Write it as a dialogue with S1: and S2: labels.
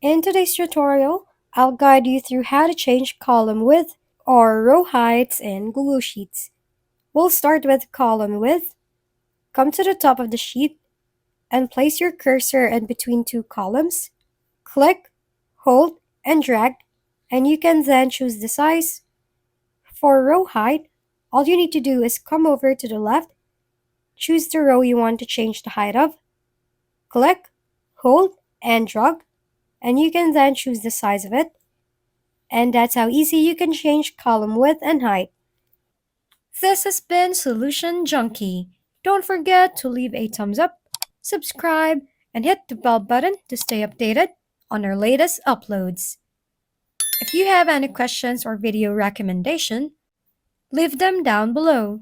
S1: In today's tutorial, I'll guide you through how to change column width or row heights in Google Sheets. We'll start with column width. Come to the top of the sheet and place your cursor in between two columns. Click, hold, and drag, and you can then choose the size. For row height, all you need to do is come over to the left, choose the row you want to change the height of, click, hold, and drag, and you can then choose the size of it. And that's how easy you can change column width and height. This has been Solution Junkie. Don't forget to leave a thumbs up, subscribe, and hit the bell button to stay updated on our latest uploads. If you have any questions or video recommendation, leave them down below.